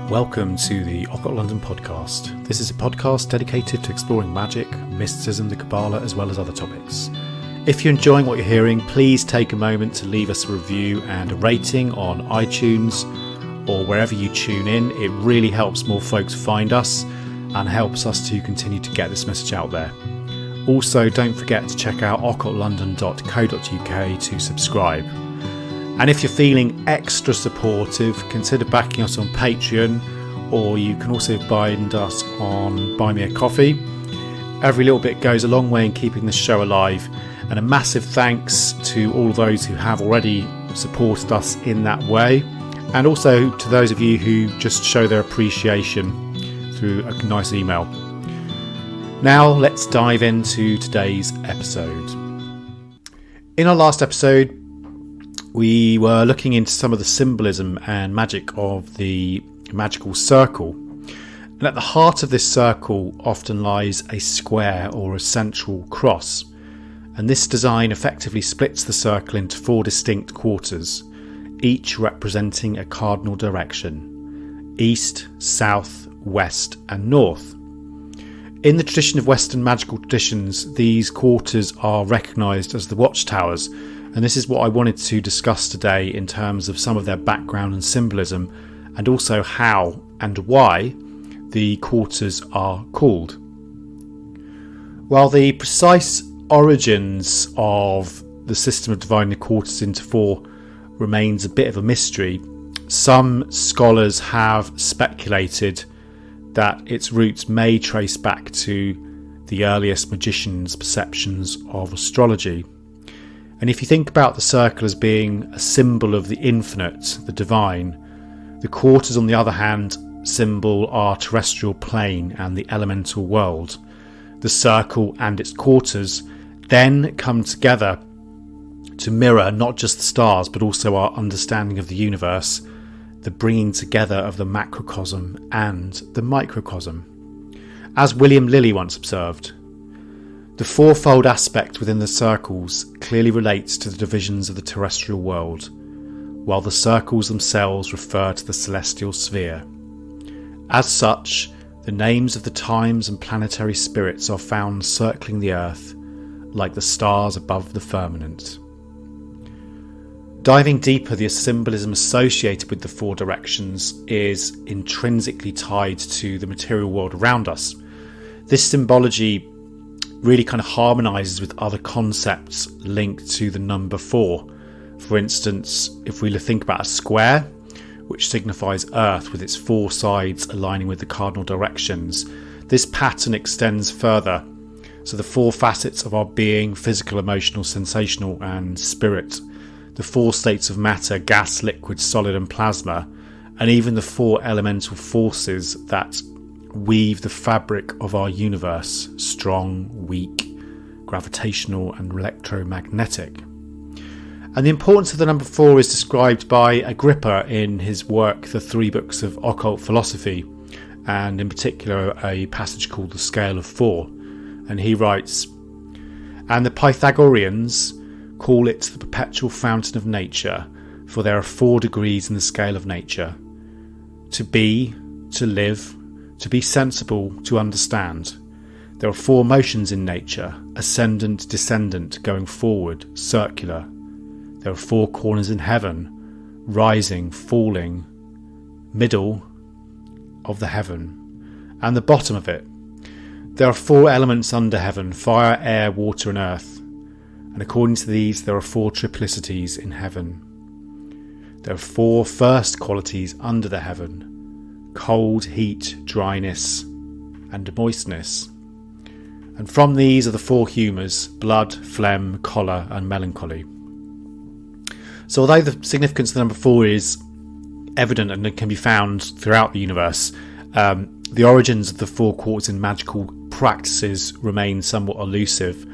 Welcome to the Occult London Podcast. This is a podcast dedicated to exploring magic, mysticism, the Kabbalah, as well as other topics. If you're enjoying what you're hearing, please take a moment to leave us a review and a rating on iTunes or wherever you tune in. It really helps more folks find us and helps us to continue to get this message out there. Also, don't forget to check out occultlondon.co.uk to subscribe. And if you're feeling extra supportive, consider backing us on Patreon, or you can also find us on Buy Me a Coffee. Every little bit goes a long way in keeping the show alive, and a massive thanks to all those who have already supported us in that way, and also to those of you who just show their appreciation through a nice email. Now let's dive into today's episode. In our last episode, we were looking into some of the symbolism and magic of the magical circle. And at the heart of this circle often lies a square or a central cross. And this design effectively splits the circle into four distinct quarters, each representing a cardinal direction: east, south, west, and north. In the tradition of Western magical traditions, these quarters are recognised as the watchtowers. And this is what I wanted to discuss today in terms of some of their background and symbolism, and also how and why the quarters are called. While the precise origins of the system of dividing the quarters into four remains a bit of a mystery, some scholars have speculated that its roots may trace back to the earliest magicians' perceptions of astrology. And if you think about the circle as being a symbol of the infinite, the divine, the quarters, on the other hand, symbol our terrestrial plane and the elemental world. The circle and its quarters then come together to mirror not just the stars, but also our understanding of the universe, the bringing together of the macrocosm and the microcosm. As William Lilly once observed, the fourfold aspect within the circles clearly relates to the divisions of the terrestrial world, while the circles themselves refer to the celestial sphere. As such, the names of the times and planetary spirits are found circling the earth like the stars above the firmament. Diving deeper, the symbolism associated with the four directions is intrinsically tied to the material world around us. This symbology really kind of harmonises with other concepts linked to the number 4. For instance, if we think about a square, which signifies Earth with its four sides aligning with the cardinal directions, this pattern extends further. So the four facets of our being: physical, emotional, sensational, and spirit, the four states of matter: gas, liquid, solid, and plasma, and even the four elemental forces that weave the fabric of our universe: strong, weak, gravitational, and electromagnetic. And the importance of the number 4 is described by Agrippa in his work The Three Books of Occult Philosophy, and in particular a passage called The Scale of 4. And he writes, "And the Pythagoreans call it the perpetual fountain of nature, for there are 4 degrees in the scale of nature: to be, to live, to be sensible, to understand. There are 4 motions in nature: ascendant, descendant, going forward, circular. There are 4 corners in heaven: rising, falling, middle of the heaven, and the bottom of it. There are 4 elements under heaven: fire, air, water, and earth. And according to these, there are 4 triplicities in heaven. There are 4 first qualities under the heaven: cold, heat, dryness, and moistness. And from these are the 4 humours: blood, phlegm, choler, and melancholy." So although the significance of the number 4 is evident and can be found throughout the universe, the origins of the 4 quarters in magical practices remain somewhat elusive.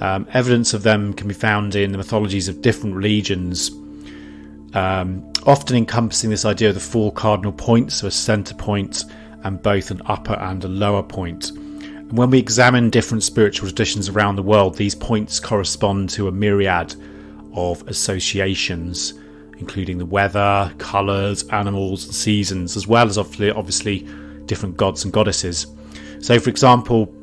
Evidence of them can be found in the mythologies of different religions, often encompassing this idea of the 4 cardinal points, so a centre point and both an upper and a lower point. And when we examine different spiritual traditions around the world, these points correspond to a myriad of associations, including the weather, colours, animals, and seasons, as well as obviously different gods and goddesses. So, for example,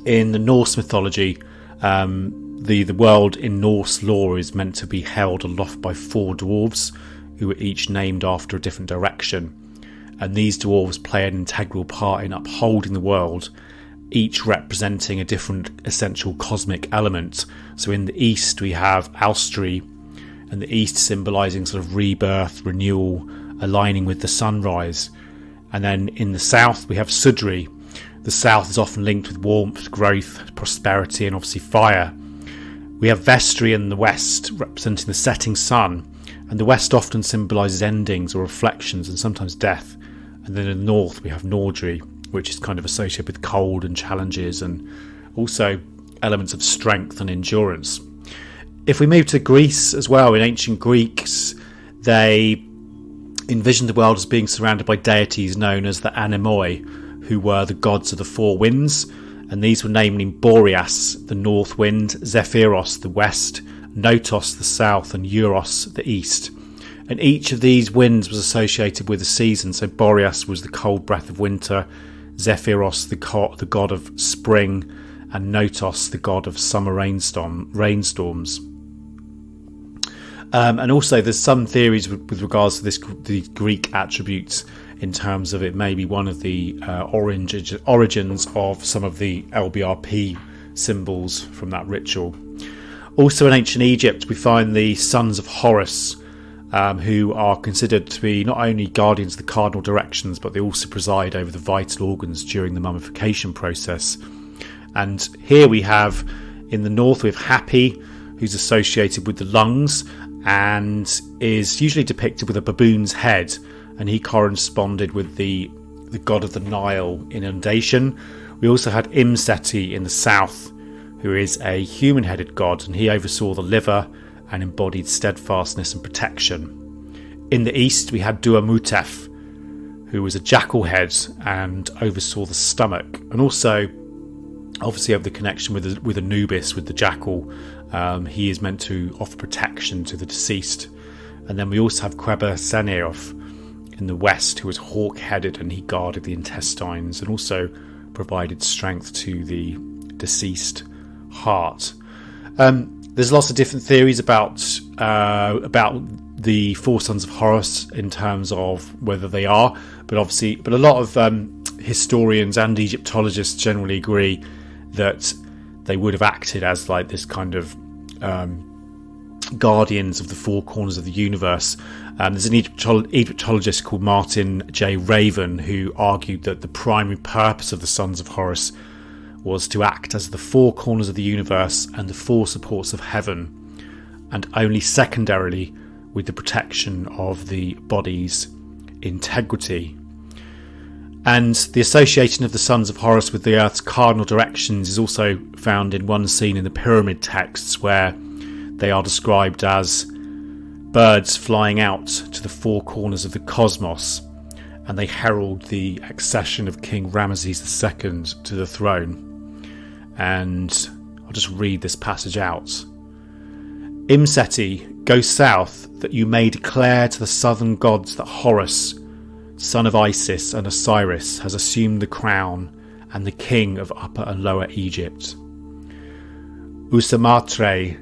in the Norse mythology, the world in Norse lore is meant to be held aloft by 4 dwarves, who are each named after a different direction. And these dwarves play an integral part in upholding the world, each representing a different essential cosmic element. So in the east we have Alstri, and the east symbolising sort of rebirth, renewal, aligning with the sunrise. And then in the south we have Sudri. The south is often linked with warmth, growth, prosperity, and obviously fire. We have Vestri in the west, representing the setting sun, and the west often symbolises endings or reflections and sometimes death. And then in the north we have Nordri, which is kind of associated with cold and challenges, and also elements of strength and endurance. If we move to Greece as well, in ancient Greeks, they envisioned the world as being surrounded by deities known as the anemoi, who were the gods of the 4 winds, and these were namely Boreas, the north wind, Zephyros, the west, Notos, the south, and Euros, the east. And each of these winds was associated with a season. So Boreas was the cold breath of winter, Zephyros the god of spring, and Notos the god of summer rainstorms. And also there's some theories with regards to the Greek attributes, in terms of it may be one of the origins of some of the LBRP symbols from that ritual. Also in ancient Egypt we find the sons of Horus, who are considered to be not only guardians of the cardinal directions, but they also preside over the vital organs during the mummification process. And here we have, in the north, we have Hapi, who's associated with the lungs and is usually depicted with a baboon's head, and he corresponded with the god of the Nile inundation. We also had Imseti in the south, who is a human-headed god, and he oversaw the liver and embodied steadfastness and protection. In the east we had Duamutef, who was a jackal head and oversaw the stomach, and also obviously have the connection with Anubis, with the jackal. He is meant to offer protection to the deceased. And then we also have Queba Seneof in the west, who was hawk-headed, and he guarded the intestines and also provided strength to the deceased heart. There's lots of different theories about the 4 sons of Horus in terms of whether they are, but a lot of historians and Egyptologists generally agree that they would have acted as like this kind of guardians of the 4 corners of the universe. There's an Egyptologist called Martin J. Raven who argued that the primary purpose of the sons of Horus was to act as the 4 corners of the universe and the 4 supports of heaven, and only secondarily with the protection of the body's integrity. And the association of the sons of Horus with the earth's cardinal directions is also found in one scene in the pyramid texts, where they are described as birds flying out to the 4 corners of the cosmos, and they herald the accession of King Ramesses II to the throne. And I'll just read this passage out. Imseti, go south, that you may declare to the southern gods that Horus, son of Isis and Osiris, has assumed the crown and the king of Upper and Lower Egypt. Usamatre,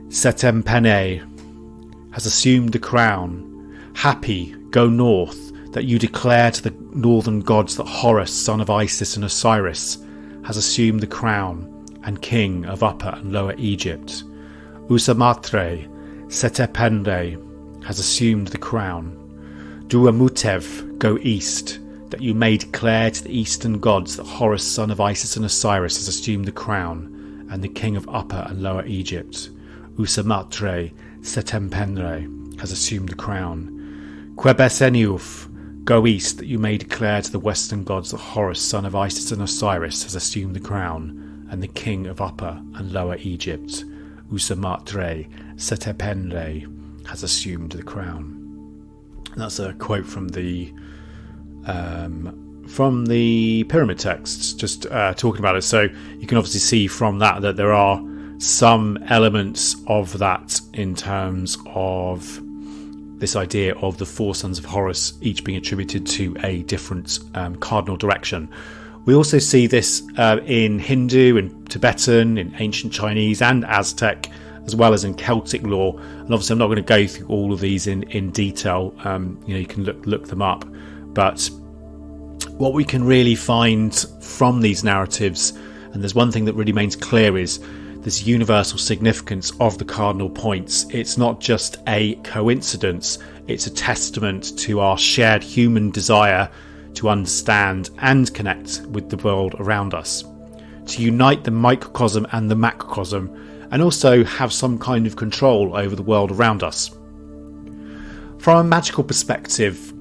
Setempene, has assumed the crown. Happy, go north, that you declare to the northern gods that Horus, son of Isis and Osiris, has assumed the crown and king of Upper and Lower Egypt. Usamatre, Setepende, has assumed the crown. Duamutev, go east, that you may declare to the eastern gods that Horus, son of Isis and Osiris, has assumed the crown and the king of Upper and Lower Egypt. Usamatre, Setempendre, has assumed the crown. Quebeseniuf, go east, that you may declare to the western gods that Horus, son of Isis and Osiris, has assumed the crown and the king of Upper and Lower Egypt. Usamatre, Setependre, has assumed the crown. And that's a quote from the pyramid texts, just talking about it. So you can obviously see from that there are some elements of that in terms of this idea of the four sons of Horus each being attributed to a different cardinal direction. We also see this in Hindu and Tibetan, in ancient Chinese and Aztec, as well as in Celtic lore. And obviously I'm not going to go through all of these in detail. You can look them up. But what we can really find from these narratives, and there's one thing that really remains clear, is this universal significance of the cardinal points. It's not just a coincidence, it's a testament to our shared human desire to understand and connect with the world around us, to unite the microcosm and the macrocosm, and also have some kind of control over the world around us. From a magical perspective,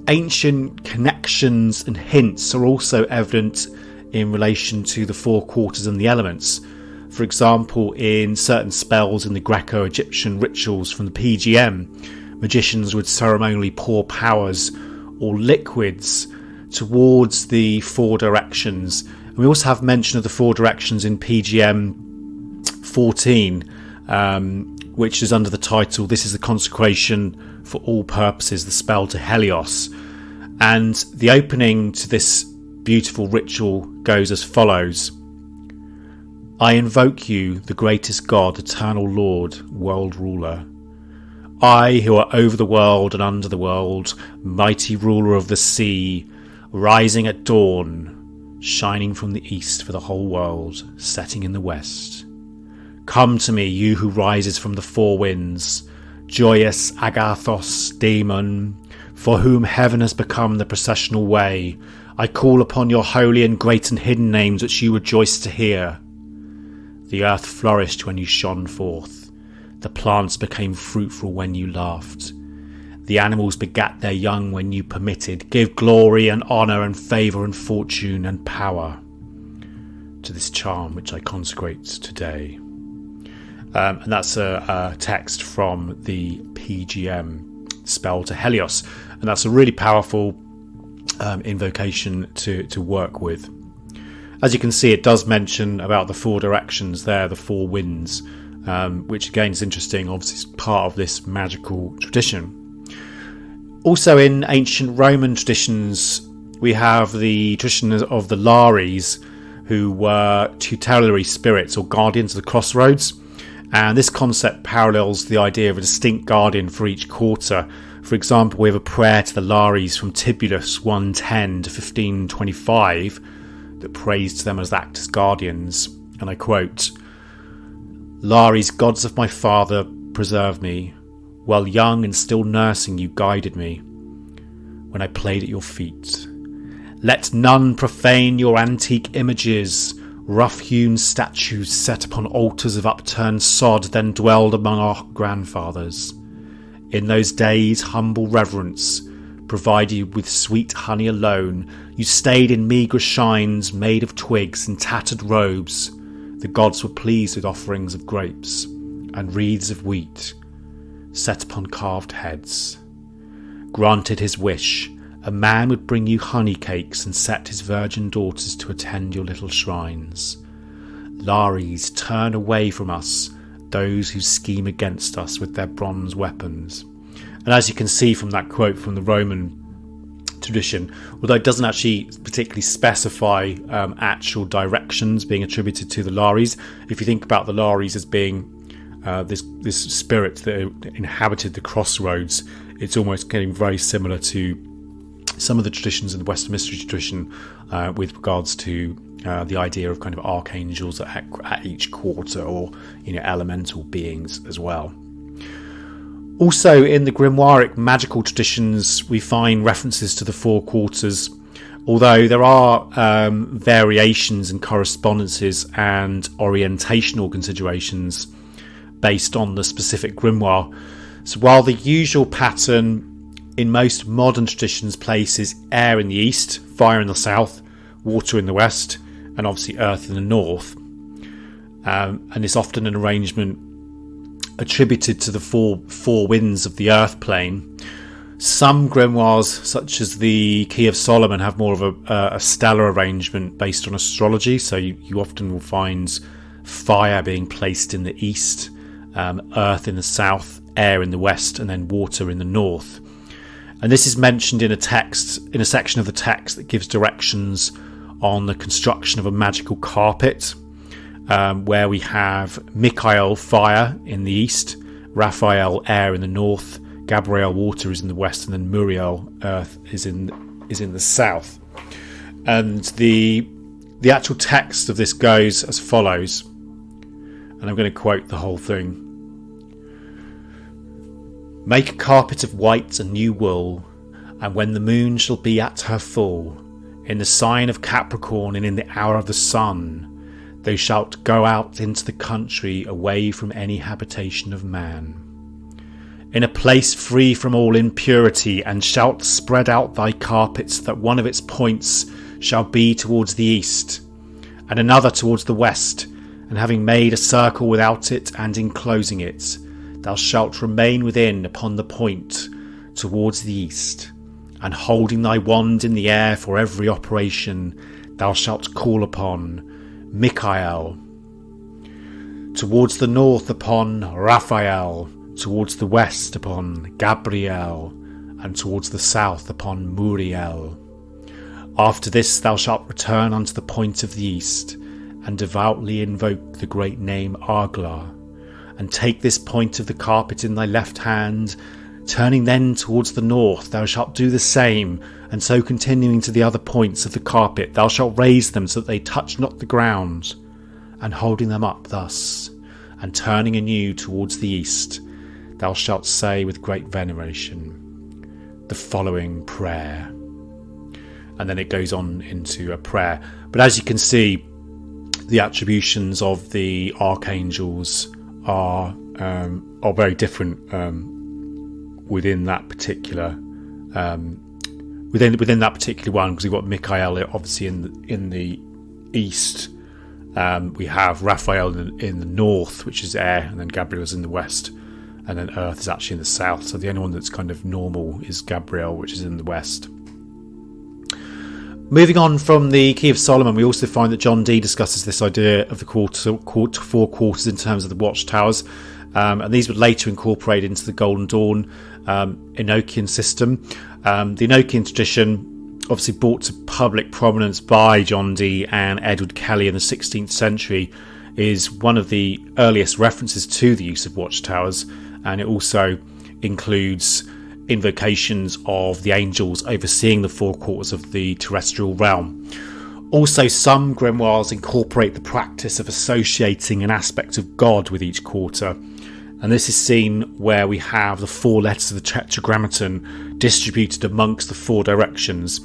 ancient connections and hints are also evident in relation to the four quarters and the elements. For example, in certain spells in the Greco-Egyptian rituals from the PGM, magicians would ceremonially pour powers or liquids towards the four directions. And we also have mention of the four directions in PGM 14, which is under the title "This is the consecration for all purposes, the spell to Helios." And the opening to this beautiful ritual goes as follows: I invoke you, the greatest God, eternal Lord, world ruler. I, who are over the world and under the world, mighty ruler of the sea, rising at dawn, shining from the east for the whole world, setting in the west. Come to me, you who rises from the four winds, joyous Agathos, daemon, for whom heaven has become the processional way. I call upon your holy and great and hidden names which you rejoice to hear. The earth flourished when you shone forth. The plants became fruitful when you laughed. The animals begat their young when you permitted. Give glory and honour and favour and fortune and power to this charm which I consecrate today. And that's a text from the PGM spell to Helios. And that's a really powerful invocation to work with. As you can see, it does mention about the four directions there, the four winds, which again is interesting. Obviously, it's part of this magical tradition. Also, in ancient Roman traditions, we have the tradition of the Lares, who were tutelary spirits or guardians of the crossroads. And this concept parallels the idea of a distinct guardian for each quarter. For example, we have a prayer to the Lares from Tibullus 110 to 1525 that praised them as act as guardians. And I quote, Lares, gods of my father, preserve me. While young and still nursing, you guided me when I played at your feet. Let none profane your antique images, rough-hewn statues set upon altars of upturned sod, then dwelled among our grandfathers. In those days, humble reverence provided with sweet honey alone. You stayed in meagre shrines made of twigs and tattered robes. The gods were pleased with offerings of grapes and wreaths of wheat set upon carved heads. Granted his wish, a man would bring you honey cakes and set his virgin daughters to attend your little shrines. Lares, turn away from us those who scheme against us with their bronze weapons. And as you can see from that quote from the Roman tradition, although it doesn't actually particularly specify actual directions being attributed to the Lares, if you think about the Lares as being this spirit that inhabited the crossroads, it's almost getting very similar to some of the traditions in the Western mystery tradition with regards to the idea of kind of archangels at each quarter, or elemental beings as well. Also, in the grimoiric magical traditions, we find references to the four quarters, although there are variations and correspondences and orientational considerations based on the specific grimoire. So while the usual pattern in most modern traditions places air in the east, fire in the south, water in the west, and obviously earth in the north, and it's often an arrangement attributed to the four winds of the earth plane. Some grimoires, such as the Key of Solomon, have more of a stellar arrangement based on astrology, so you often will find fire being placed in the east, earth in the south, air in the west, and then water in the north. And this is mentioned in a section of the text that gives directions on the construction of a magical carpet, where we have Michael, fire, in the east, Raphael, air, in the north, Gabriel, water, is in the west, and then Muriel, earth, is in the south. And the actual text of this goes as follows, and I'm going to quote the whole thing. Make a carpet of white and new wool, and when the moon shall be at her full, in the sign of Capricorn and in the hour of the sun, thou shalt go out into the country away from any habitation of man, in a place free from all impurity, and shalt spread out thy carpets, that one of its points shall be towards the east, and another towards the west, and having made a circle without it and enclosing it, thou shalt remain within upon the point towards the east, and holding thy wand in the air for every operation, thou shalt call upon Michael, towards the north upon Raphael, towards the west upon Gabriel, and towards the south upon Muriel. After this thou shalt return unto the point of the east, and devoutly invoke the great name Argla, and take this point of the carpet in thy left hand, turning then towards the north, thou shalt do the same, and so continuing to the other points of the carpet, thou shalt raise them so that they touch not the ground, and holding them up thus, and turning anew towards the east, thou shalt say with great veneration the following prayer. And then it goes on into a prayer. But as you can see, the attributions of the archangels are very different within that particular within that particular one, because we've got Michael obviously in the east, we have Raphael in the north, which is air, and then Gabriel is in the west, and then earth is actually in the south. So the only one that's kind of normal is Gabriel, which is in the west. Moving on from the Key of Solomon, we also find that John Dee discusses this idea of the four quarters in terms of the watchtowers, and these were later incorporated into the Golden Dawn Enochian system. The Enochian tradition, obviously brought to public prominence by John Dee and Edward Kelly in the 16th century, is one of the earliest references to the use of watchtowers, and it also includes invocations of the angels overseeing the four quarters of the terrestrial realm. Also, some grimoires incorporate the practice of associating an aspect of God with each quarter, and this is seen where we have the four letters of the Tetragrammaton distributed amongst the four directions.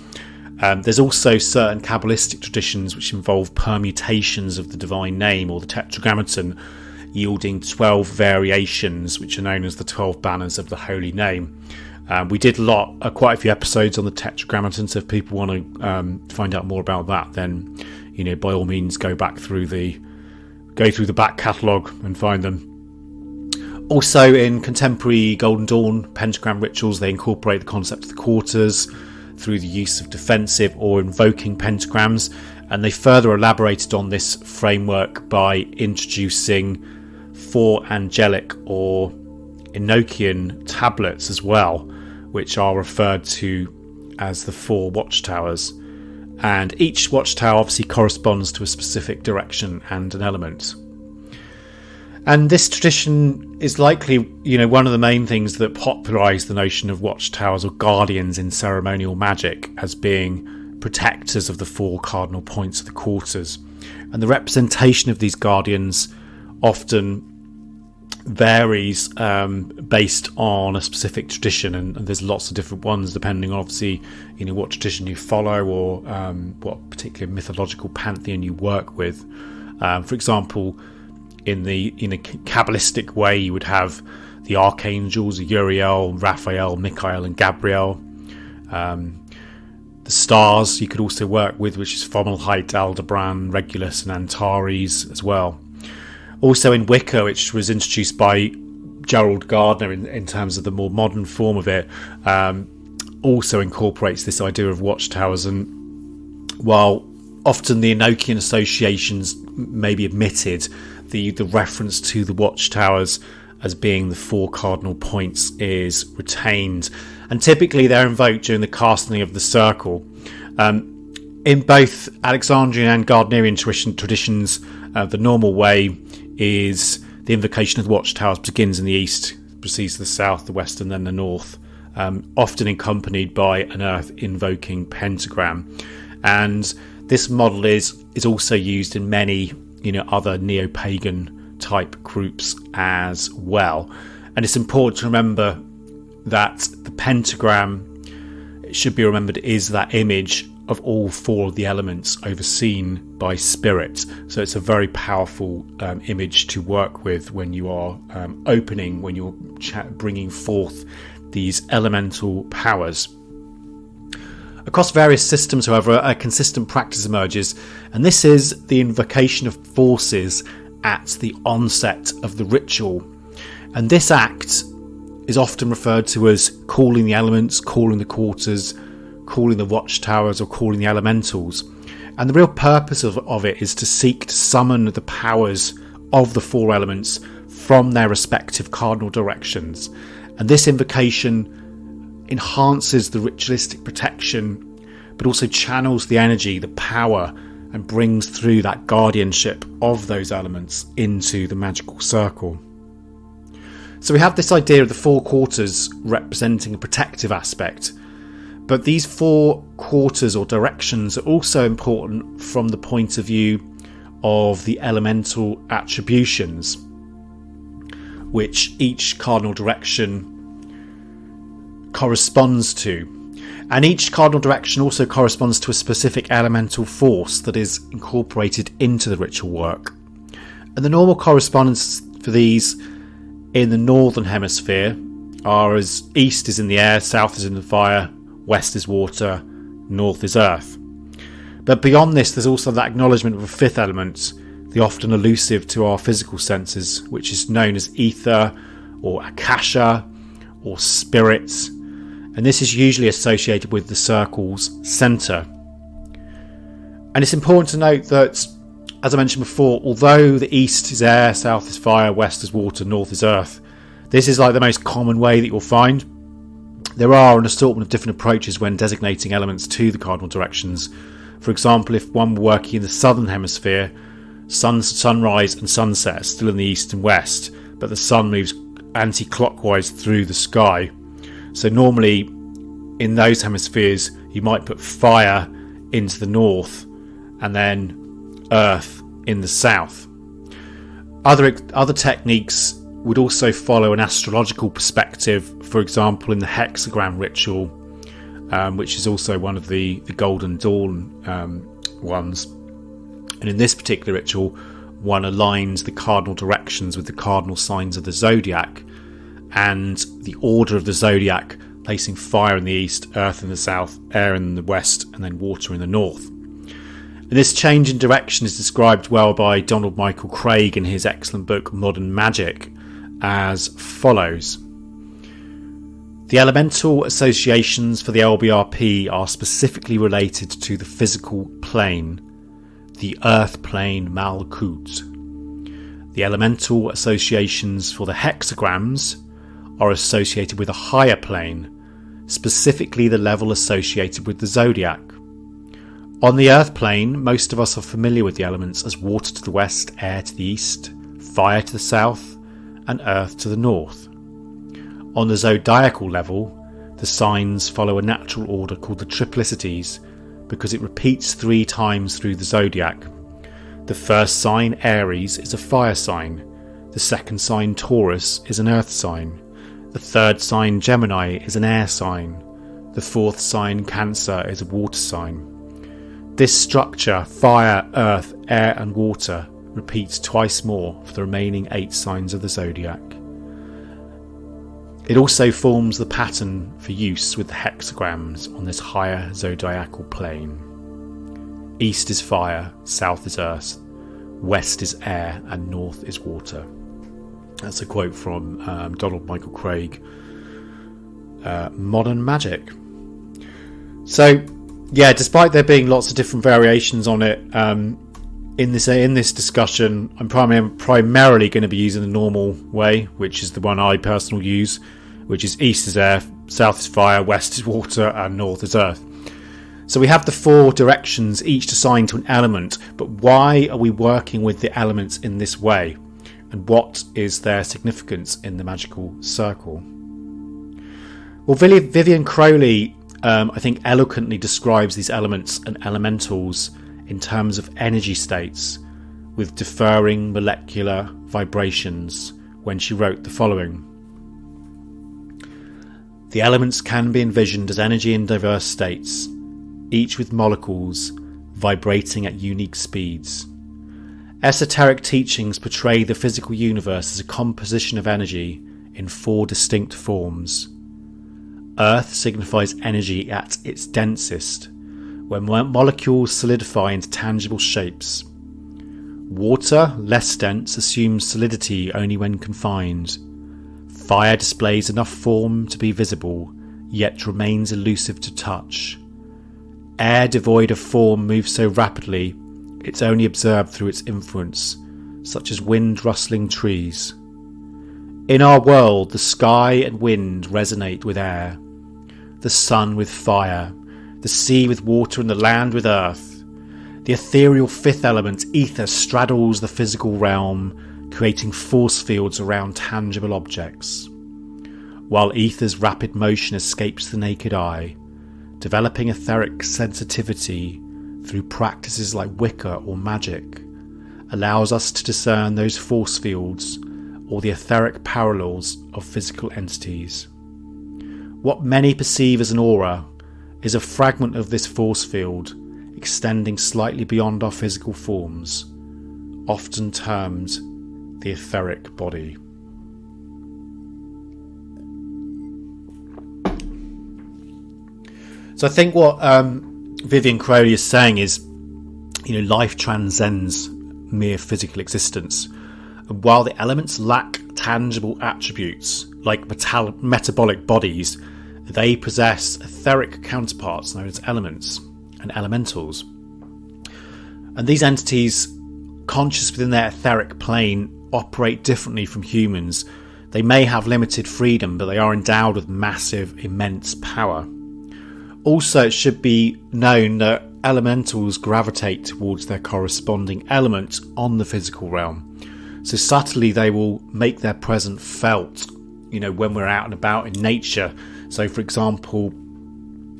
There's also certain Kabbalistic traditions which involve permutations of the divine name or the Tetragrammaton, yielding 12 variations which are known as the 12 banners of the holy name. We did quite a few episodes on the Tetragrammaton, so if people want to find out more about that, then by all means go through the back catalogue and find them. Also, in contemporary Golden Dawn pentagram rituals, they incorporate the concept of the quarters through the use of defensive or invoking pentagrams, and they further elaborated on this framework by introducing four angelic or Enochian tablets as well, which are referred to as the four watchtowers, and each watchtower obviously corresponds to a specific direction and an element. And this tradition is likely, one of the main things that popularised the notion of watchtowers or guardians in ceremonial magic as being protectors of the four cardinal points of the quarters. And the representation of these guardians often varies based on a specific tradition, and there's lots of different ones depending on obviously what tradition you follow or what particular mythological pantheon you work with. For example, in a Kabbalistic way, you would have the archangels Uriel, Raphael, Michael and Gabriel. The stars you could also work with, which is Fomalhaut, Aldebaran, Regulus and Antares as well. Also in Wicca, which was introduced by Gerald Gardner in terms of the more modern form of it, also incorporates this idea of watchtowers. And while often the Enochian associations may be omitted, the reference to the watchtowers as being the 4 cardinal points is retained, and typically they're invoked during the casting of the circle. In both Alexandrian and Gardnerian traditions, the normal way is the invocation of the watchtowers begins in the east, proceeds to the south, the west, and then the north, often accompanied by an earth invoking pentagram. And this model is also used in many other neo-pagan type groups as well. And it's important to remember that the pentagram, it should be remembered, is that image of all 4 of the elements overseen by spirit. So it's a very powerful image to work with when you are opening, when you're bringing forth these elemental powers. Across various systems, however, a consistent practice emerges, and this is the invocation of forces at the onset of the ritual. And this act is often referred to as calling the elements, calling the quarters, calling the watchtowers, or calling the elementals. And the real purpose of it is to seek to summon the powers of the 4 elements from their respective cardinal directions. And this invocation enhances the ritualistic protection, but also channels the energy, the power, and brings through that guardianship of those elements into the magical circle. So we have this idea of the 4 quarters representing a protective aspect, but these 4 quarters or directions are also important from the point of view of the elemental attributions, which each cardinal direction corresponds to. And each cardinal direction also corresponds to a specific elemental force that is incorporated into the ritual work. And the normal correspondence for these in the northern hemisphere are as east is in the air, south is in the fire, west is water, north is earth. But beyond this, there's also that acknowledgement of a 5th element, the often elusive to our physical senses, which is known as ether or akasha or spirit. And this is usually associated with the circle's centre. And it's important to note that, as I mentioned before, although the east is air, south is fire, west is water, north is earth, this is like the most common way that you'll find. There are an assortment of different approaches when designating elements to the cardinal directions. For example, if one were working in the southern hemisphere, sunrise and sunset are still in the east and west, but the sun moves anti-clockwise through the sky. So normally in those hemispheres you might put fire into the north and then earth in the south. Other techniques would also follow an astrological perspective, for example in the hexagram ritual, which is also one of the Golden Dawn ones. And in this particular ritual, one aligns the cardinal directions with the cardinal signs of the zodiac and the order of the zodiac, placing fire in the east, earth in the south, air in the west, and then water in the north. And this change in direction is described well by Donald Michael Craig in his excellent book Modern Magic as follows. The elemental associations for the LBRP are specifically related to the physical plane, the earth plane Malkut. The elemental associations for the hexagrams are associated with a higher plane, specifically the level associated with the zodiac. On the earth plane, most of us are familiar with the elements as water to the west, air to the east, fire to the south, and earth to the north. On the zodiacal level, the signs follow a natural order called the triplicities because it repeats 3 times through the zodiac. The first sign, Aries, is a fire sign. The second sign, Taurus, is an earth sign. The third sign, Gemini, is an air sign. The fourth sign, Cancer, is a water sign. This structure, fire, earth, air and water, repeats twice more for the remaining 8 signs of the zodiac. It also forms the pattern for use with the hexagrams on this higher zodiacal plane. East is fire, south is earth, west is air and north is water. That's a quote from Donald Michael Craig, Modern Magic. So, yeah, despite there being lots of different variations on it, In this discussion, I'm primarily going to be using the normal way, which is the one I personally use, which is east is air, south is fire, west is water, and north is earth. So we have the 4 directions, each assigned to an element, but why are we working with the elements in this way? And what is their significance in the magical circle? Well, Vivian Crowley, I think, eloquently describes these elements and elementals in terms of energy states with differing molecular vibrations when she wrote the following. The elements can be envisioned as energy in diverse states, each with molecules vibrating at unique speeds. Esoteric teachings portray the physical universe as a composition of energy in 4 distinct forms. Earth signifies energy at its densest, when molecules solidify into tangible shapes. Water, less dense, assumes solidity only when confined. Fire displays enough form to be visible, yet remains elusive to touch. Air devoid of form moves so rapidly, it's only observed through its influence, such as wind rustling trees. In our world, the sky and wind resonate with air, the sun with fire, the sea with water, and the land with earth. The ethereal 5th element, ether, straddles the physical realm, creating force fields around tangible objects, while ether's rapid motion escapes the naked eye, developing etheric sensitivity through practices like Wicca or magic, allows us to discern those force fields or the etheric parallels of physical entities. What many perceive as an aura is a fragment of this force field extending slightly beyond our physical forms, often termed the etheric body. So I think what Vivian Crowley is saying is, life transcends mere physical existence. And while the elements lack tangible attributes like metabolic bodies, they possess etheric counterparts known as elements and elementals. And these entities, conscious within their etheric plane, operate differently from humans. They may have limited freedom, but they are endowed with massive, immense power. Also, it should be known that elementals gravitate towards their corresponding element on the physical realm. So subtly they will make their presence felt, when we're out and about in nature. So for example,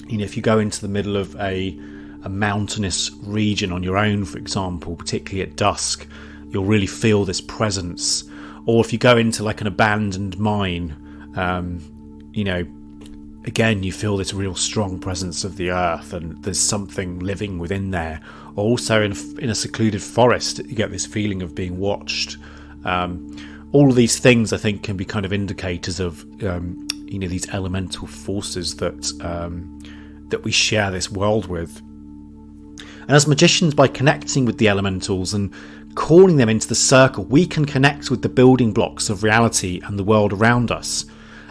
if you go into the middle of a mountainous region on your own, for example, particularly at dusk, you'll really feel this presence. Or if you go into like an abandoned mine, again, you feel this real strong presence of the earth, and there's something living within there. Also in a secluded forest, you get this feeling of being watched. All of these things, I think, can be kind of indicators of these elemental forces that we share this world with. And as magicians, by connecting with the elementals and calling them into the circle, we can connect with the building blocks of reality and the world around us,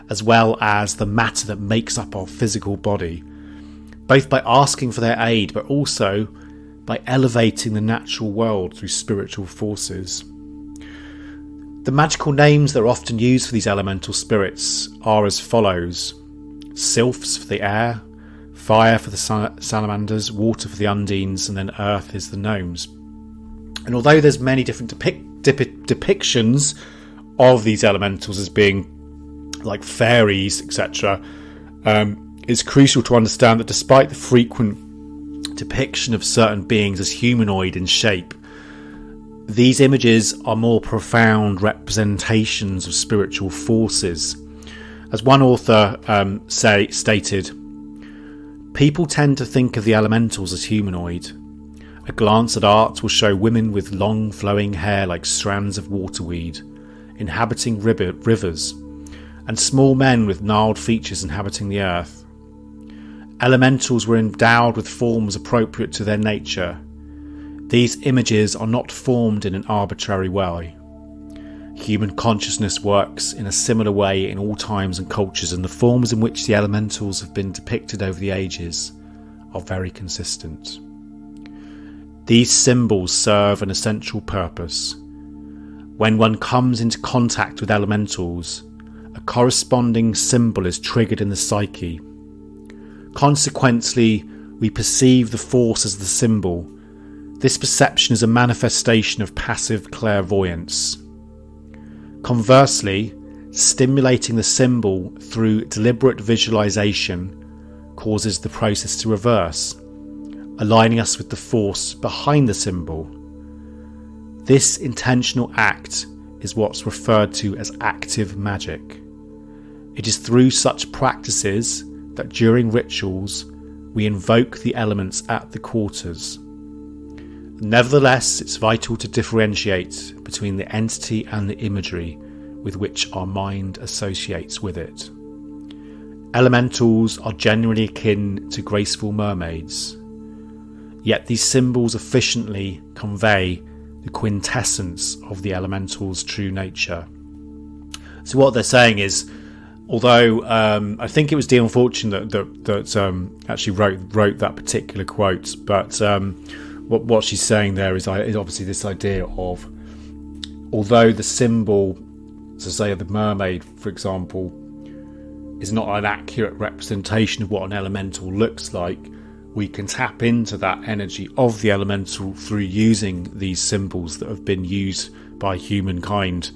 as well as the matter that makes up our physical body, both by asking for their aid, but also by elevating the natural world through spiritual forces. The magical names that are often used for these elemental spirits are as follows: sylphs for the air, fire for the salamanders, water for the undines, and then earth is the gnomes. And although there's many different depictions of these elementals as being like fairies, etc., it's crucial to understand that despite the frequent depiction of certain beings as humanoid in shape, these images are more profound representations of spiritual forces. As one author stated, people tend to think of the elementals as humanoid. A glance at art will show women with long flowing hair like strands of waterweed, inhabiting rivers, and small men with gnarled features inhabiting the earth. Elementals were endowed with forms appropriate to their nature. These images are not formed in an arbitrary way. Human consciousness works in a similar way in all times and cultures, and the forms in which the elementals have been depicted over the ages are very consistent. These symbols serve an essential purpose. When one comes into contact with elementals, a corresponding symbol is triggered in the psyche. Consequently, we perceive the force as the symbol. This perception is a manifestation of passive clairvoyance. Conversely, stimulating the symbol through deliberate visualization causes the process to reverse, aligning us with the force behind the symbol. This intentional act is what's referred to as active magic. It is through such practices that during rituals we invoke the elements at the quarters. Nevertheless, it's vital to differentiate between the entity and the imagery with which our mind associates with it. Elementals are generally akin to graceful mermaids, yet these symbols efficiently convey the quintessence of the elemental's true nature. So what they're saying is, although I think it was Dion Fortune that actually wrote that particular quote, but what she's saying there is obviously this idea of, although the symbol, so say of the mermaid, for example, is not an accurate representation of what an elemental looks like, we can tap into that energy of the elemental through using these symbols that have been used by humankind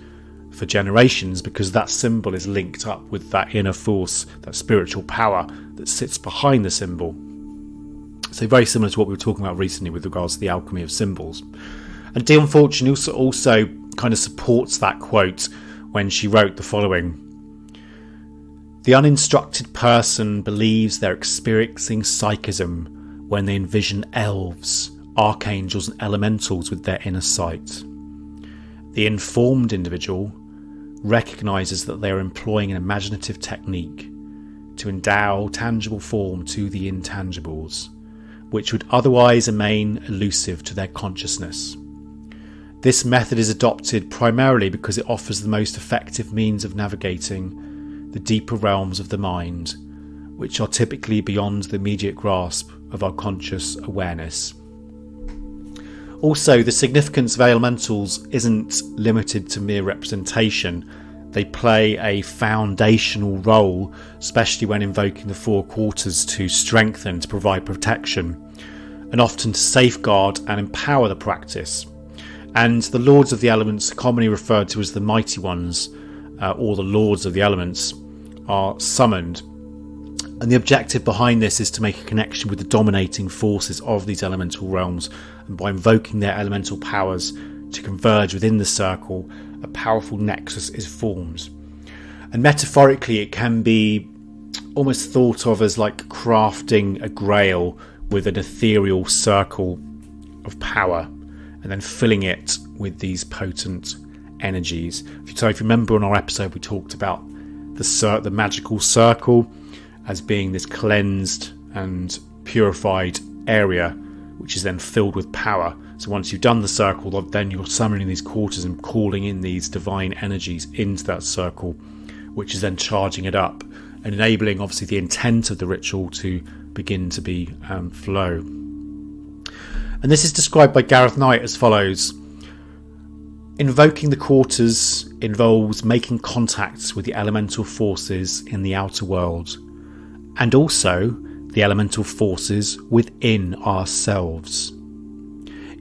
for generations, because that symbol is linked up with that inner force, that spiritual power that sits behind the symbol. So very similar to what we were talking about recently with regards to the alchemy of symbols. And Dion Fortune also kind of supports that quote when she wrote the following: "The uninstructed person believes they're experiencing psychism when they envision elves, archangels and elementals with their inner sight. The informed individual recognises that they are employing an imaginative technique to endow tangible form to the intangibles, which would otherwise remain elusive to their consciousness. This method is adopted primarily because it offers the most effective means of navigating the deeper realms of the mind, which are typically beyond the immediate grasp of our conscious awareness." Also, the significance of elementals isn't limited to mere representation. They play a foundational role, especially when invoking the four quarters, to strengthen, to provide protection, and often to safeguard and empower the practice. And the lords of the elements, commonly referred to as the mighty ones, or the lords of the elements, are summoned. And the objective behind this is to make a connection with the dominating forces of these elemental realms, and by invoking their elemental powers to converge within the circle, a powerful nexus is formed. And metaphorically, it can be almost thought of as like crafting a grail with an ethereal circle of power, and then filling it with these potent energies. So if you remember on our episode, we talked about the magical circle as being this cleansed and purified area, which is then filled with power. So once you've done the circle, then you're summoning these quarters and calling in these divine energies into that circle, which is then charging it up and enabling, obviously, the intent of the ritual to begin to be flow. And this is described by Gareth Knight as follows: "Invoking the quarters involves making contacts with the elemental forces in the outer world, and also the elemental forces within ourselves.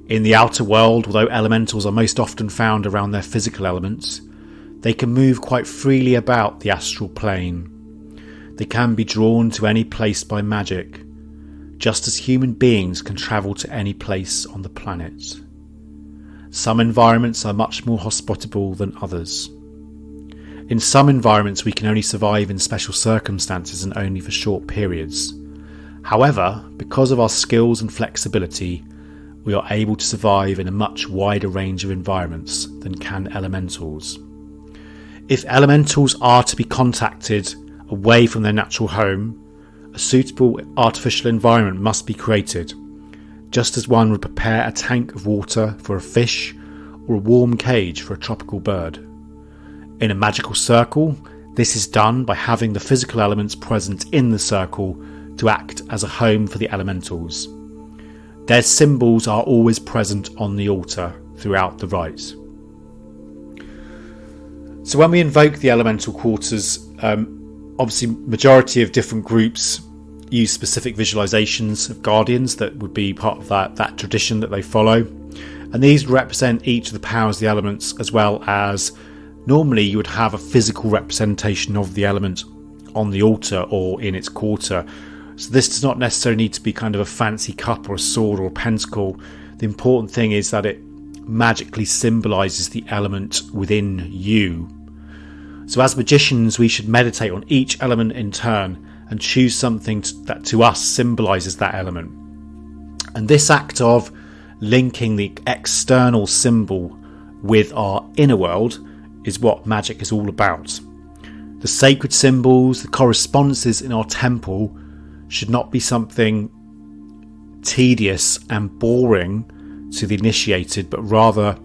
In the outer world, although elementals are most often found around their physical elements, they can move quite freely about the astral plane. They can be drawn to any place by magic, just as human beings can travel to any place on the planet. Some environments are much more hospitable than others. In some environments we can only survive in special circumstances and only for short periods. However, because of our skills and flexibility, we are able to survive in a much wider range of environments than can elementals. If elementals are to be contacted away from their natural home, a suitable artificial environment must be created, just as one would prepare a tank of water for a fish or a warm cage for a tropical bird. In a magical circle, this is done by having the physical elements present in the circle to act as a home for the elementals. Their symbols are always present on the altar throughout the rites. So when we invoke the elemental quarters, obviously majority of different groups use specific visualizations of guardians that would be part of that tradition that they follow. And these represent each of the powers of the elements, as well as normally you would have a physical representation of the element on the altar or in its quarter. So this does not necessarily need to be kind of a fancy cup or a sword or a pentacle. The important thing is that it magically symbolizes the element within you. So as magicians, we should meditate on each element in turn and choose something that to us symbolizes that element. And this act of linking the external symbol with our inner world is what magic is all about. The sacred symbols, the correspondences in our temple should not be something tedious and boring to the initiated, but rather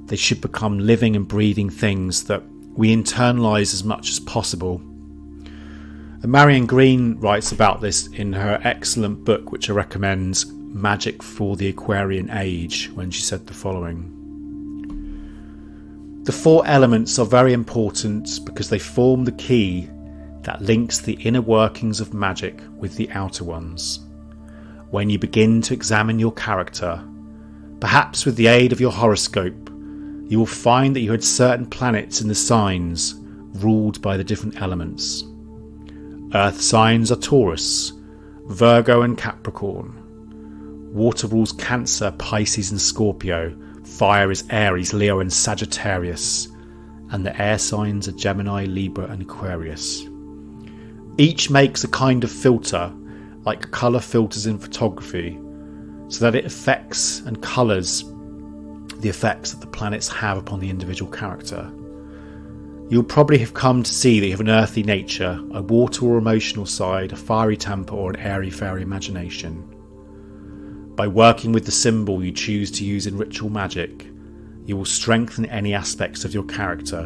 they should become living and breathing things that we internalize as much as possible. And Marion Green writes about this in her excellent book, which I recommend, Magic for the Aquarian Age, when she said the following: the four elements are very important because they form the key that links the inner workings of magic with the outer ones. When you begin to examine your character, perhaps with the aid of your horoscope, you will find that you had certain planets in the signs ruled by the different elements. Earth signs are Taurus, Virgo and Capricorn. Water rules Cancer, Pisces and Scorpio. Fire is Aries, Leo and Sagittarius. And the air signs are Gemini, Libra and Aquarius. Each makes a kind of filter, like colour filters in photography, so that it affects and colours the effects that the planets have upon the individual character. You'll probably have come to see that you have an earthy nature, a water or emotional side, a fiery temper or an airy-fairy imagination. By working with the symbol you choose to use in ritual magic, you will strengthen any aspects of your character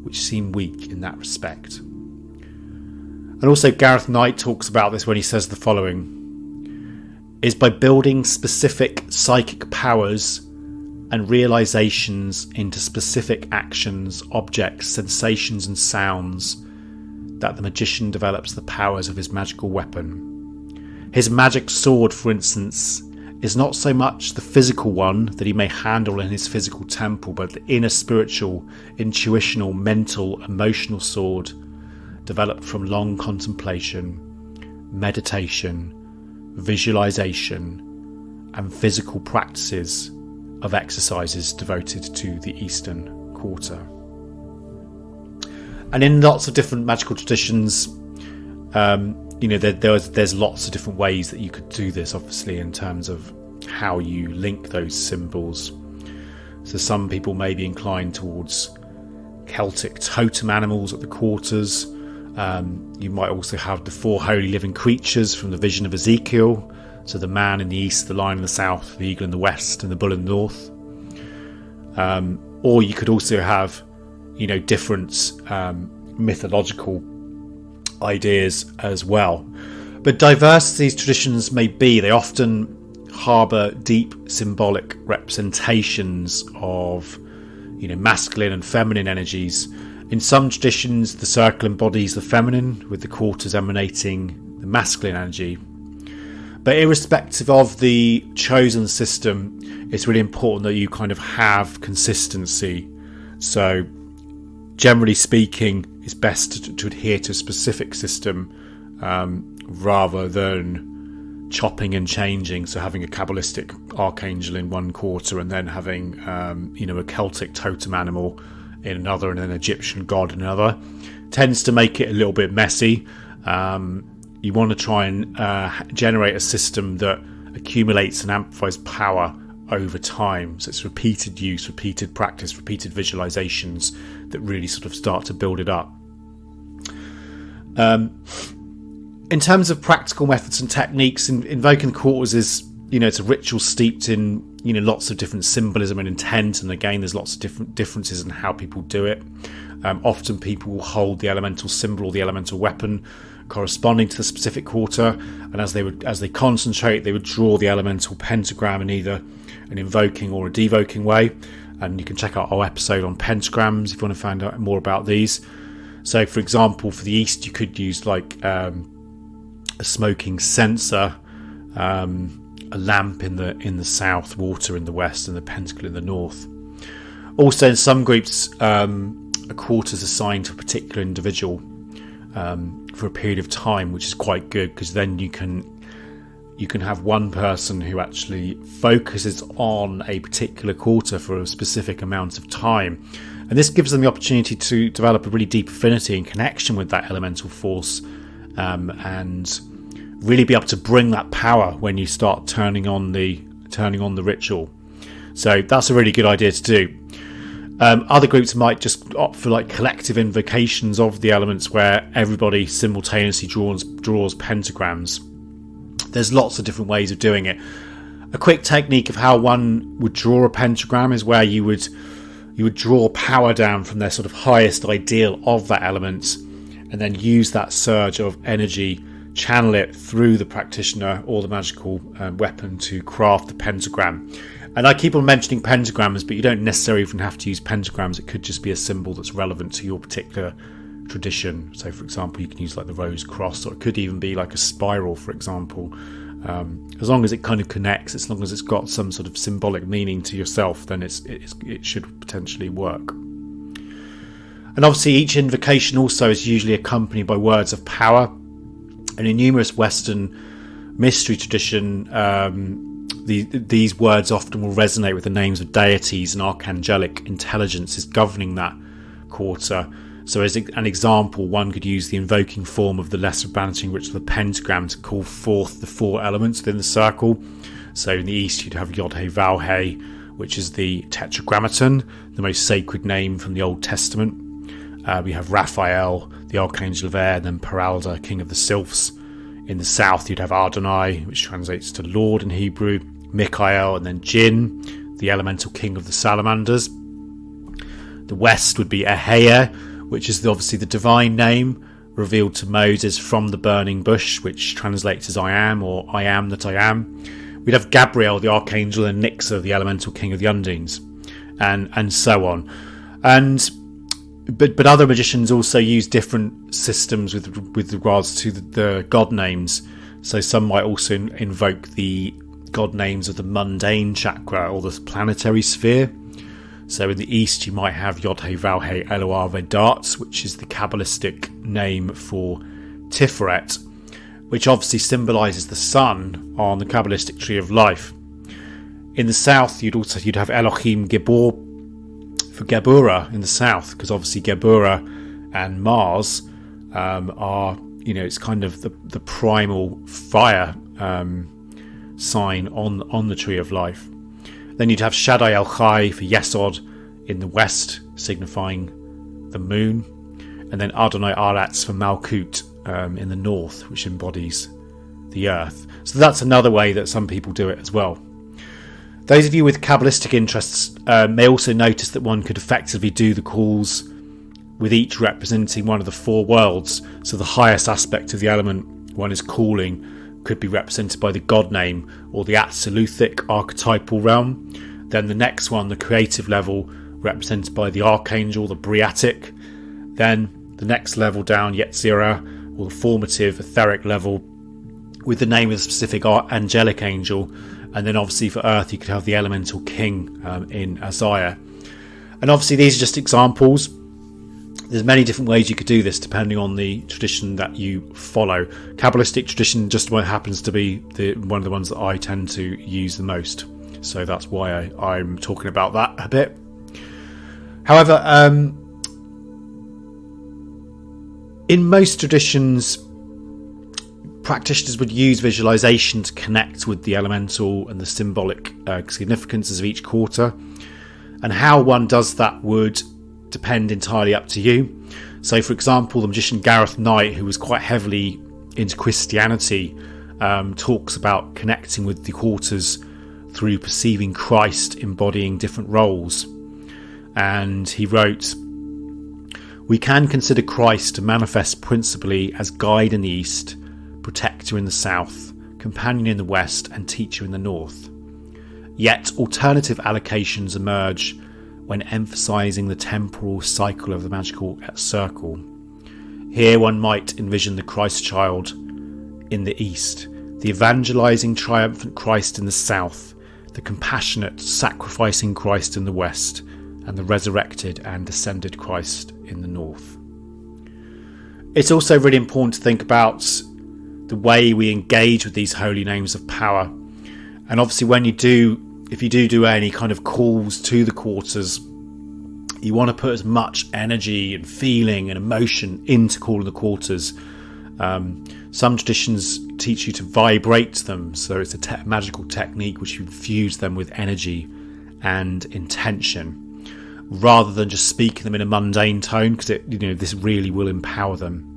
which seem weak in that respect. And also Gareth Knight talks about this when he says the following: is by building specific psychic powers and realizations into specific actions, objects, sensations and sounds that the magician develops the powers of his magical weapon. His magic sword, for instance, is not so much the physical one that he may handle in his physical temple, but the inner spiritual, intuitional, mental, emotional sword developed from long contemplation, meditation, visualization, and physical practices of exercises devoted to the Eastern Quarter. And in lots of different magical traditions, there's lots of different ways that you could do this, obviously, in terms of how you link those symbols. So some people may be inclined towards Celtic totem animals at the quarters. You might also have the four holy living creatures from the vision of Ezekiel. So the man in the east, the lion in the south, the eagle in the west, and the bull in the north. Or you could also have, different mythological ideas as well. But diverse as these traditions may be, they often harbour deep symbolic representations of, masculine and feminine energies. In some traditions, the circle embodies the feminine, with the quarters emanating the masculine energy. But irrespective of the chosen system, it's really important that you kind of have consistency. So generally speaking, it's best to adhere to a specific system rather than chopping and changing. So having a Kabbalistic archangel in one quarter and then having a Celtic totem animal in another and an Egyptian god in another tends to make it a little bit messy. You want to try and generate a system that accumulates and amplifies power over time. So it's repeated use, repeated practice, repeated visualizations that really sort of start to build it up. In terms of practical methods and techniques, invoking the quarters is, it's a ritual steeped in, lots of different symbolism and intent. And again, there's lots of different differences in how people do it. Often people will hold the elemental symbol or the elemental weapon corresponding to the specific quarter, and as they concentrate, they would draw the elemental pentagram in either an invoking or a devoking way. And you can check out our episode on pentagrams if you want to find out more about these. So, for example, for the east, you could use like a smoking censer, a lamp in the south, water in the west, and the pentacle in the north. Also, in some groups, a quarter is assigned to a particular individual for a period of time, which is quite good, because then you can have one person who actually focuses on a particular quarter for a specific amount of time, and this gives them the opportunity to develop a really deep affinity and connection with that elemental force, and really be able to bring that power when you start turning on the ritual. So that's a really good idea to do. Other groups might just opt for like collective invocations of the elements where everybody simultaneously draws pentagrams. There's lots of different ways of doing it. A quick technique of how one would draw a pentagram is where you would draw power down from their sort of highest ideal of that element, and then use that surge of energy, channel it through the practitioner or the magical weapon to craft the pentagram. And I keep on mentioning pentagrams, but you don't necessarily even have to use pentagrams. It could just be a symbol that's relevant to your particular tradition. So, for example, you can use like the rose cross, or it could even be like a spiral, for example. As long as it kind of connects, as long as it's got some sort of symbolic meaning to yourself, then it should potentially work. And obviously, each invocation also is usually accompanied by words of power. And in numerous Western mystery tradition, these words often will resonate with the names of deities and archangelic intelligences governing that quarter. So as an example, one could use the invoking form of the lesser banishing ritual of the pentagram to call forth the four elements within the circle. So in the east you'd have Yod-He-Vav-He, which is the tetragrammaton, the most sacred name from the Old Testament. We have Raphael, the archangel of air, and then Peralda, king of the sylphs. In the south you'd have Adonai, which translates to Lord in Hebrew, Michael, and then Jinn, the elemental king of the salamanders. The west would be Ahea, which is obviously the divine name revealed to Moses from the burning bush, which translates as I am, or I am that I am. We'd have Gabriel, the archangel, and Nixa, the elemental king of the Undines, and so on. But other magicians also use different systems with regards to the god names. So some might also invoke the god names of the mundane chakra or the planetary sphere. So in the east you might have Yod-He-Vav-He Eloah Vedat, which is the Kabbalistic name for Tiferet, which obviously symbolises the sun on the Kabbalistic tree of life. In the south you'd have Elohim Gibor for Geburah in the south, because obviously Geburah and Mars are, it's kind of the primal fire sign on the tree of life. Then you'd have Shaddai El-Chai for Yesod in the west, signifying the moon, and then Adonai Aratz for Malkut in the north, which embodies the earth. So that's another way that some people do it as well. Those of you with Kabbalistic interests may also notice that one could effectively do the calls with each representing one of the four worlds. So the highest aspect of the element one is calling could be represented by the god name or the Absoluthic archetypal realm. Then the next one, the creative level, represented by the archangel, the Briatic. Then the next level down, Yetzirah, or the formative etheric level, with the name of the specific angelic angel. And then obviously for Earth you could have the elemental king in Isaiah. And obviously these are just examples. There's many different ways you could do this depending on the tradition that you follow. Kabbalistic tradition just happens to be one of the ones that I tend to use the most. So that's why I'm talking about that a bit. However, in most traditions, practitioners would use visualization to connect with the elemental and the symbolic significances of each quarter. And how one does that would depend entirely up to you. So, for example, the magician Gareth Knight, who was quite heavily into Christianity, talks about connecting with the quarters through perceiving Christ embodying different roles. And he wrote, we can consider Christ to manifest principally as guide in the east, protector in the south, companion in the west, and teacher in the north. Yet alternative allocations emerge when emphasising the temporal cycle of the magical circle. Here one might envision the Christ child in the east, the evangelising triumphant Christ in the south, the compassionate sacrificing Christ in the west, and the resurrected and ascended Christ in the north. It's also really important to think about the way we engage with these holy names of power. And obviously if you do any kind of calls to the quarters, you want to put as much energy and feeling and emotion into calling the quarters. Some traditions teach you to vibrate them, so it's a magical technique which infuse them with energy and intention, rather than just speaking them in a mundane tone, because this really will empower them.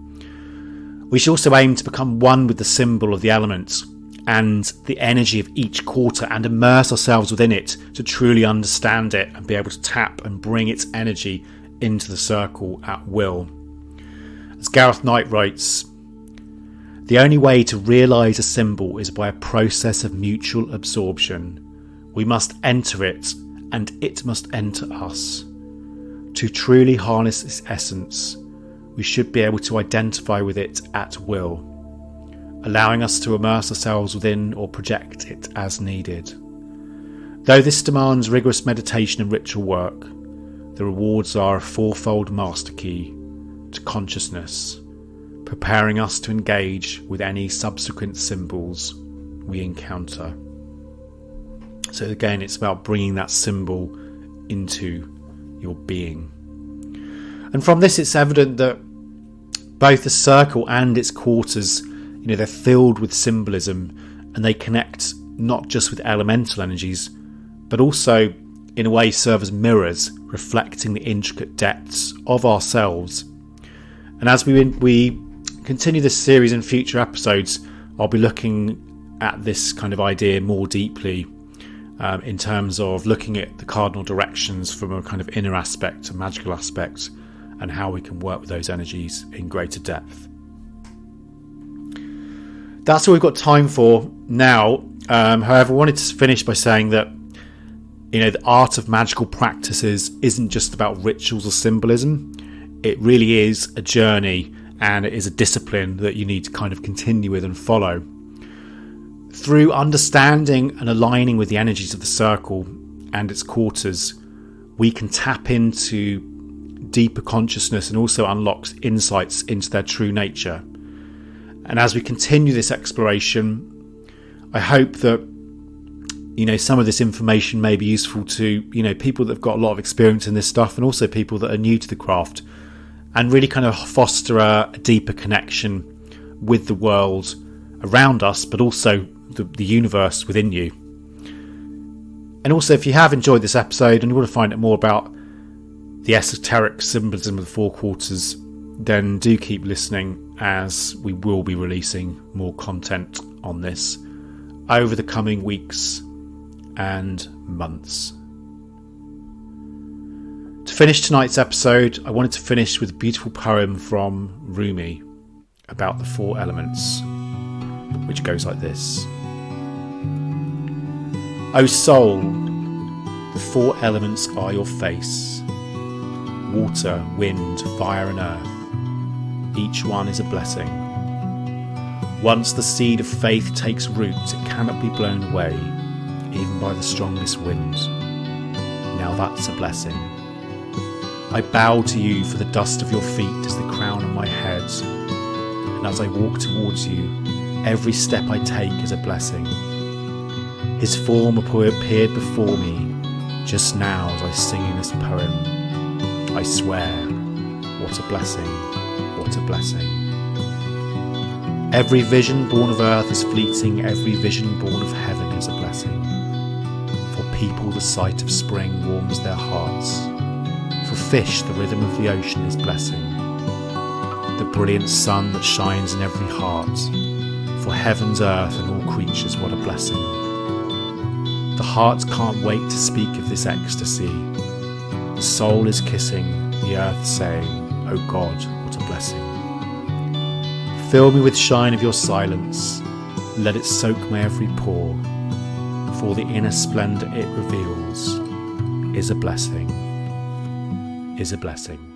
We should also aim to become one with the symbol of the element and the energy of each quarter, and immerse ourselves within it to truly understand it and be able to tap and bring its energy into the circle at will. As Gareth Knight writes, "The only way to realise a symbol is by a process of mutual absorption. We must enter it, and it must enter us. To truly harness its essence, we should be able to identify with it at will, allowing us to immerse ourselves within or project it as needed. Though this demands rigorous meditation and ritual work, the rewards are a fourfold master key to consciousness, preparing us to engage with any subsequent symbols we encounter." So again, it's about bringing that symbol into your being. And from this, it's evident that both the circle and its quarters, they're filled with symbolism, and they connect not just with elemental energies, but also in a way serve as mirrors, reflecting the intricate depths of ourselves. And as we continue this series in future episodes, I'll be looking at this kind of idea more deeply, in terms of looking at the cardinal directions from a kind of inner aspect, a magical aspect, and how we can work with those energies in greater depth. That's all we've got time for now. However, I wanted to finish by saying that the art of magical practices isn't just about rituals or symbolism. It really is a journey, and it is a discipline that you need to kind of continue with and follow. Through understanding and aligning with the energies of the circle and its quarters, we can tap into deeper consciousness and also unlock insights into their true nature. And as we continue this exploration, I hope that some of this information may be useful to people that have got a lot of experience in this stuff, and also people that are new to the craft, and really kind of foster a deeper connection with the world around us, but also the universe within you. And also, if you have enjoyed this episode and you want to find out more about the esoteric symbolism of the four quarters, then do keep listening, as we will be releasing more content on this over the coming weeks and months. To finish tonight's episode, I wanted to finish with a beautiful poem from Rumi about the four elements, which goes like this. O soul, the four elements are your face: water, wind, fire and earth. Each one is a blessing. Once the seed of faith takes root, it cannot be blown away, even by the strongest wind. Now that's a blessing. I bow to you, for the dust of your feet is the crown on my head, and as I walk towards you, every step I take is a blessing. His form appeared before me just now as I sing in this poem. I swear, what a blessing, what a blessing. Every vision born of earth is fleeting, every vision born of heaven is a blessing. For people the sight of spring warms their hearts, for fish the rhythm of the ocean is blessing. The brilliant sun that shines in every heart, for heaven's earth and all creatures what a blessing. The heart can't wait to speak of this ecstasy. The soul is kissing the earth saying, O God, what a blessing. Fill me with shine of your silence, let it soak my every pore, for the inner splendour it reveals is a blessing, is a blessing.